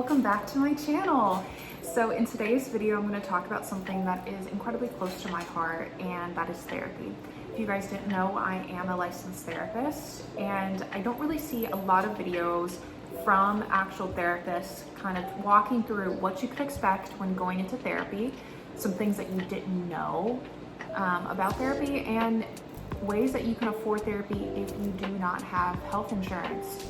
welcome back to my channel. So in today's video, I'm going to talk about something that is incredibly close to my heart, and that is therapy. If you guys didn't know, I am a licensed therapist, and I don't really see a lot of videos from actual therapists kind of walking through what you could expect when going into therapy, some things that you didn't know about therapy, and ways that you can afford therapy if you do not have health insurance.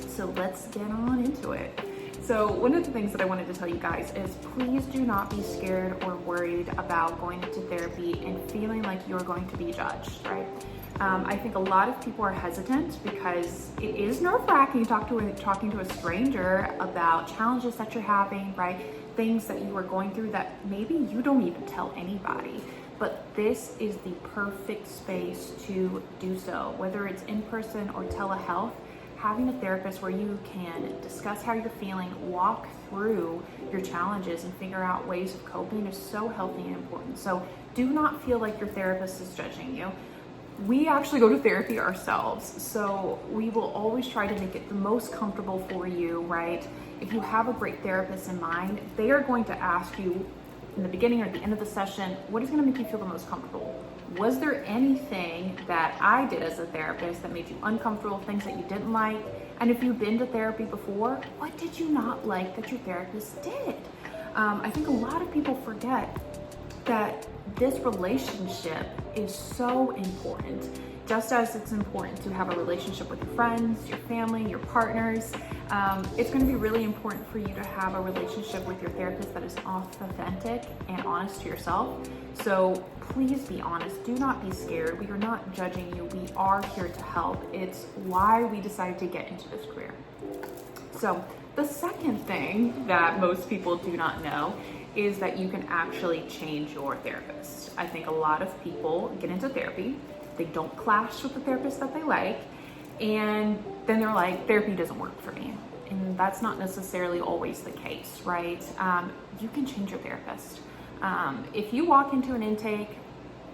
So let's get on into it. So one of the things that I wanted to tell you guys is please do not be scared or worried about going into therapy and feeling like you're going to be judged, right? I think a lot of people are hesitant because it is nerve-wracking talking to a stranger about challenges that you're having, right? Things that you are going through that maybe you don't even tell anybody. But this is the perfect space to do so, whether it's in person or telehealth. Having a therapist where you can discuss how you're feeling, walk through your challenges, and figure out ways of coping is so healthy and important. So do not feel like your therapist is judging you. We actually go to therapy ourselves, so we will always try to make it the most comfortable for you, right? If you have a great therapist in mind, they are going to ask you in the beginning or at the end of the session, what is going to make you feel the most comfortable? Was there anything that I did as a therapist that made you uncomfortable, things that you didn't like? And if you've been to therapy before, what did you not like that your therapist did? I think a lot of people forget that this relationship is so important. Just as it's important to have a relationship with your friends, your family, your partners, it's going to be really important for you to have a relationship with your therapist that is authentic and honest to yourself. So please be honest. Do not be scared. We are not judging you. We are here to help. It's why we decided to get into this career. So the second thing that most people do not know is that you can actually change your therapist. I think a lot of people get into therapy, they don't clash with the therapist that they like, and then they're like, therapy doesn't work for me. And that's not necessarily always the case, right? You can change your therapist. If you walk into an intake,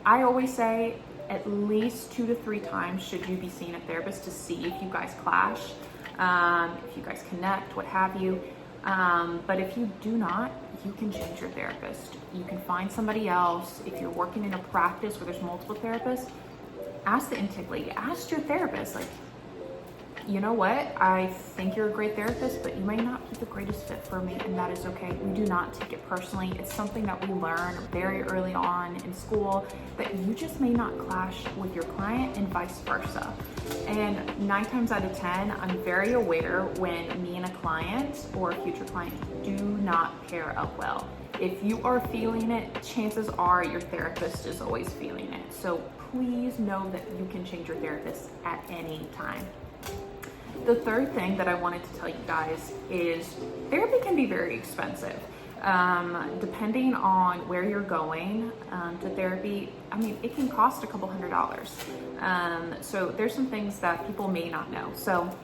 I always say at least 2 to 3 times should you be seeing a therapist to see if you guys clash, if you guys connect, what have you. But if you do not, you can change your therapist. You can find somebody else. If you're working in a practice where there's multiple therapists, ask the intake lady, ask your therapist, like, you know what, I think you're a great therapist, but you may not be the greatest fit for me, and that is okay. We do not take it personally. It's something that we learn very early on in school, that you just may not clash with your client and vice versa. And 9 times out of 10, I'm very aware when me and a client or a future client do not pair up well. If you are feeling it, chances are your therapist is always feeling it. So please know that you can change your therapist at any time. The third thing that I wanted to tell you guys is therapy can be very expensive. Depending on where you're going to therapy, I mean, it can cost a couple $100s. So there's some things that people may not know. So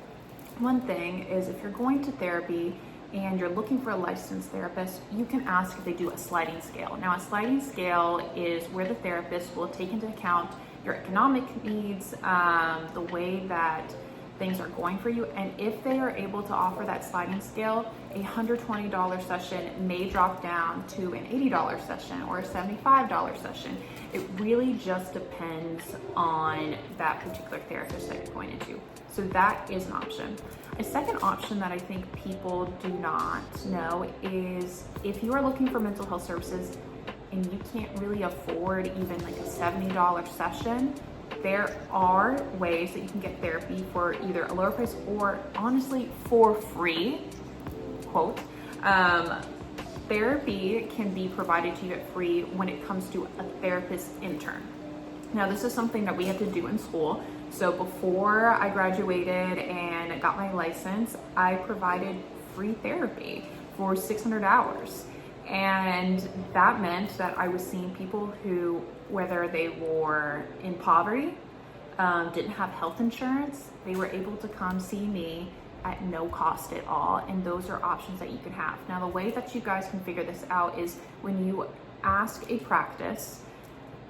one thing is, if you're going to therapy and you're looking for a licensed therapist, you can ask if they do a sliding scale. Now, a sliding scale is where the therapist will take into account your economic needs, the way that things are going for you, and if they are able to offer that sliding scale, a $120 session may drop down to an $80 session or a $75 session. It really just depends on that particular therapist that you're going into. So that is an option. A second option that I think people do not know is, if you are looking for mental health services and you can't really afford even like a $70 session, there are ways that you can get therapy for either a lower price or honestly for free, quote. Therapy can be provided to you at free when it comes to a therapist intern. Now, this is something that we had to do in school. So before I graduated and got my license, I provided free therapy for 600 hours. And that meant that I was seeing people who, whether they were in poverty, didn't have health insurance, they were able to come see me at no cost at all. And those are options that you can have. Now, the way that you guys can figure this out is when you ask a practice,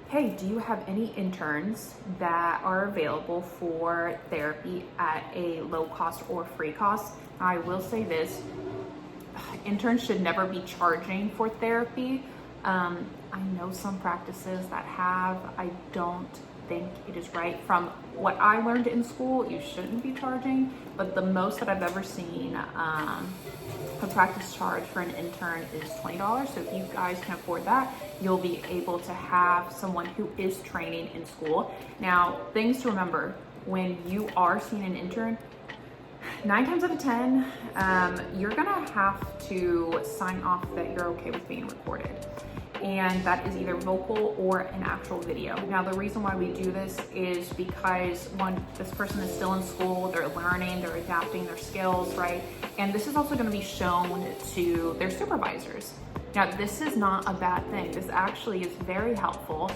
hey, do you have any interns that are available for therapy at a low cost or free cost? I will say this, interns should never be charging for therapy. I know some practices that have. I don't think it is right. From what I learned in school, you shouldn't be charging, but the most that I've ever seen a practice charge for an intern is $20. So if you guys can afford that, you'll be able to have someone who is training in school. Now, things to remember when you are seeing an intern, 9 times out of 10, you're gonna have to sign off that you're okay with being recorded. And that is either vocal or an actual video. Now, the reason why we do this is because one, this person is still in school, they're learning, they're adapting their skills, right? And this is also gonna be shown to their supervisors. Now, this is not a bad thing. This actually is very helpful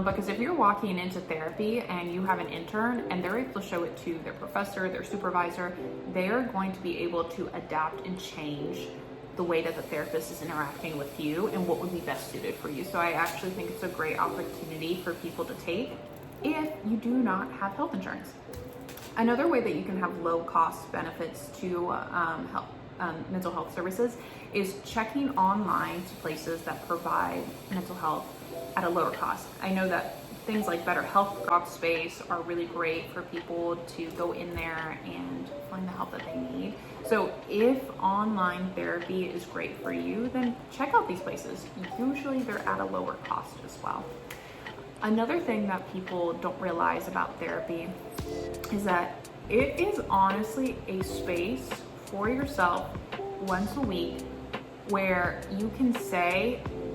because if you're walking into therapy and you have an intern and they're able to show it to their professor, their supervisor, they're going to be able to adapt and change the way that the therapist is interacting with you and what would be best suited for you. So I actually think it's a great opportunity for people to take if you do not have health insurance. Another way that you can have low cost benefits to mental health services is checking online to places that provide mental health at a lower cost. I know that things like Better Health Space are really great for people to go in there and find the help that they need. So if online therapy is great for you, then check out these places. Usually they're at a lower cost as well. Another thing that people don't realize about therapy is that it is honestly a space for yourself once a week where you can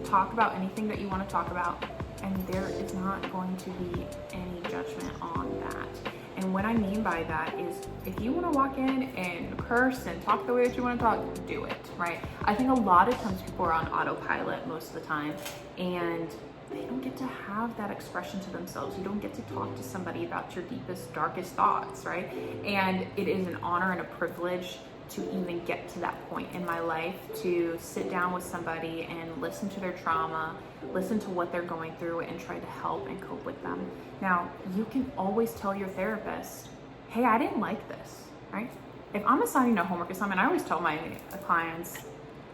talk about anything that you want to talk about, and there is not going to be any judgment on that. And what I mean by that is if you want to walk in and curse and talk the way that you want to talk, do it, right? I think a lot of times people are on autopilot most of the time, and they don't get to have that expression to themselves. You don't get to talk to somebody about your deepest, darkest thoughts, right? And it is an honor and a privilege to even get to that point in my life, to sit down with somebody and listen to their trauma, listen to what they're going through, and try to help and cope with them. Now, you can always tell your therapist, hey, I didn't like this, right? If I'm assigning a homework assignment, I always tell my clients,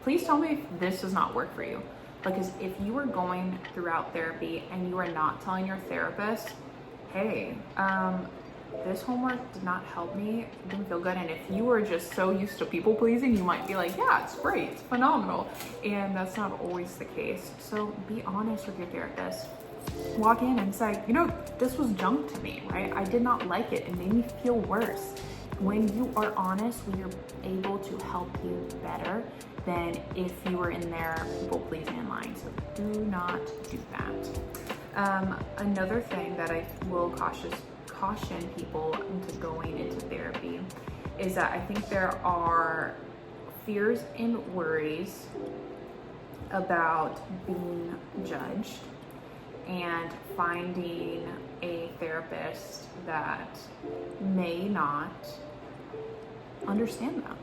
please tell me if this does not work for you. Because if you are going throughout therapy and you are not telling your therapist, hey, this homework did not help me, it didn't feel good. And if you were just so used to people pleasing, you might be like, yeah, it's great, it's phenomenal. And that's not always the case. So be honest with your therapist. Walk in and say, this was junk to me, right? I did not like it. It made me feel worse. When you are honest, we are able to help you better than if you were in there people pleasing and lying. So do not do that. Another thing that I will caution people into going into therapy is that I think there are fears and worries about being judged and finding a therapist that may not understand them.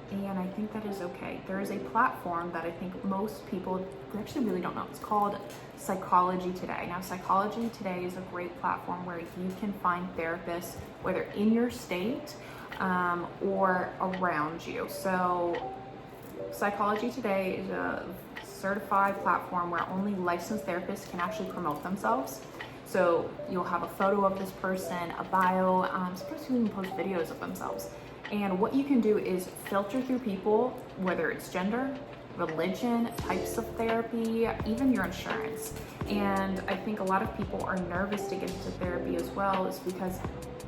And I think that is okay. There is a platform that I think most people actually really don't know. It's called Psychology Today. Now, Psychology Today is a great platform where you can find therapists, whether in your state or around you. So Psychology Today is a certified platform where only licensed therapists can actually promote themselves. So you'll have a photo of this person, a bio, sometimes you even post videos of themselves. And what you can do is filter through people, whether it's gender, religion, types of therapy, even your insurance. And I think a lot of people are nervous to get into therapy as well, is because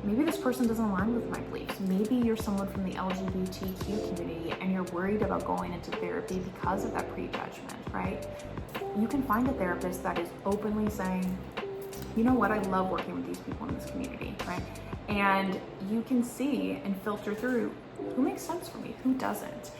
maybe this person doesn't align with my beliefs. Maybe you're someone from the LGBTQ community and you're worried about going into therapy because of that prejudgment, right? You can find a therapist that is openly saying, you know what, I love working with these people in this community, right? And you can see and filter through who makes sense for me, who doesn't.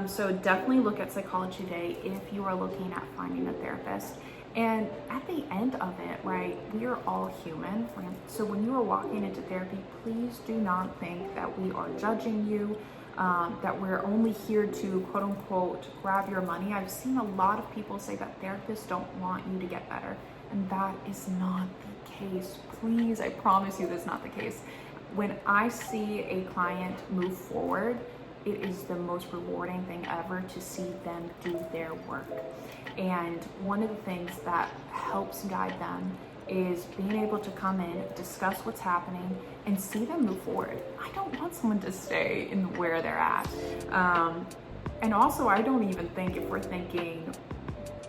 So definitely look at Psychology Today if you are looking at finding a therapist. And at the end of it, right, we are all human. Right? So when you are walking into therapy, please do not think that we are judging you, that we're only here to quote unquote grab your money. I've seen a lot of people say that therapists don't want you to get better. And that is not the case. Please, I promise you that's not the case. When I see a client move forward, it is the most rewarding thing ever to see them do their work. And one of the things that helps guide them is being able to come in, discuss what's happening, and see them move forward. I don't want someone to stay in where they're at. And also, I don't even think, if we're thinking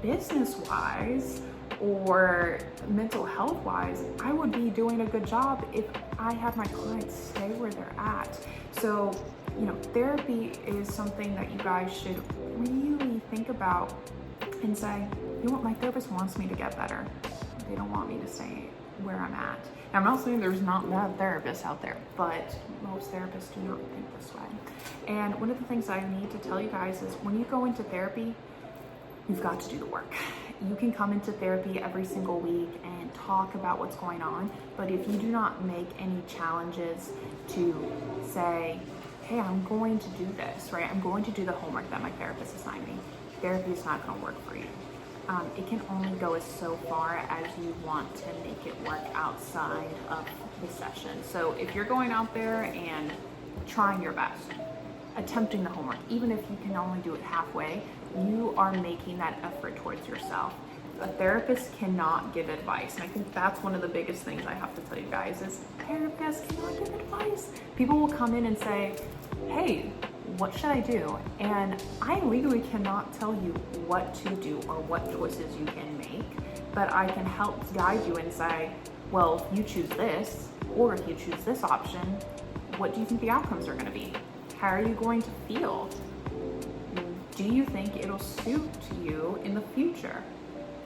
business-wise or mental health-wise, I would be doing a good job if I had my clients stay where they're at. So, you know, therapy is something that you guys should really think about and say, you know what, my therapist wants me to get better. They don't want me to stay where I'm at. Now, I'm not saying there's not bad therapists out there, but most therapists do not think this way. And one of the things I need to tell you guys is when you go into therapy, you've got to do the work. You can come into therapy every single week and talk about what's going on, but if you do not make any challenges to say, hey, I'm going to do this, right? I'm going to do the homework that my therapist assigned me. Therapy is not going to work for you. It can only go as so far as you want to make it work outside of the session. So if you're going out there and trying your best, attempting the homework, even if you can only do it halfway, you are making that effort towards yourself. A therapist cannot give advice. And I think that's one of the biggest things I have to tell you guys is therapists cannot give advice. People will come in and say, hey, what should I do? And I legally cannot tell you what to do or what choices you can make, but I can help guide you and say, well, if you choose this, or if you choose this option, what do you think the outcomes are gonna be? How are you going to feel? Do you think it'll suit you in the future?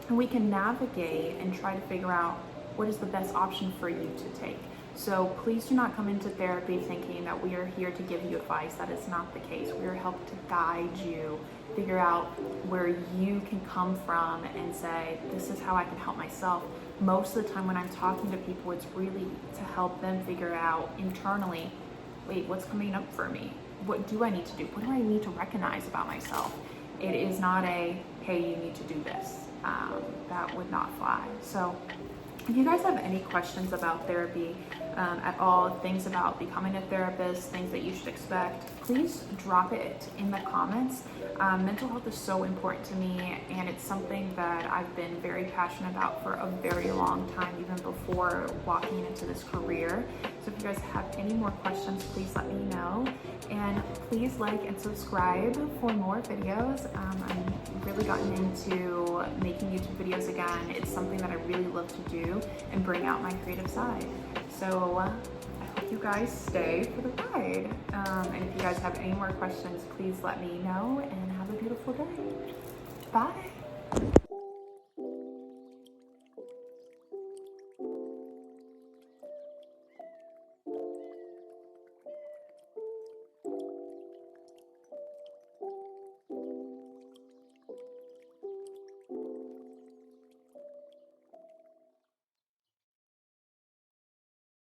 And we can navigate and try to figure out what is the best option for you to take. So please do not come into therapy thinking that we are here to give you advice. That is not the case. We are helping to guide you, figure out where you can come from and say, this is how I can help myself. Most of the time when I'm talking to people, it's really to help them figure out internally, wait, what's coming up for me? What do I need to do? What do I need to recognize about myself? It is not a, hey, you need to do this. That would not fly. So if you guys have any questions about therapy at all, things about becoming a therapist, things that you should expect, please drop it in the comments. Mental health is so important to me, and it's something that I've been very passionate about for a very long time, even before walking into this career. So if you guys have any more questions, please let me know. And please like and subscribe for more videos. I've really gotten into making YouTube videos again. It's something that I really love to do and bring out my creative side. So I hope you guys stay for the ride. And if you guys have any more questions, please let me know, and have a beautiful day. Bye.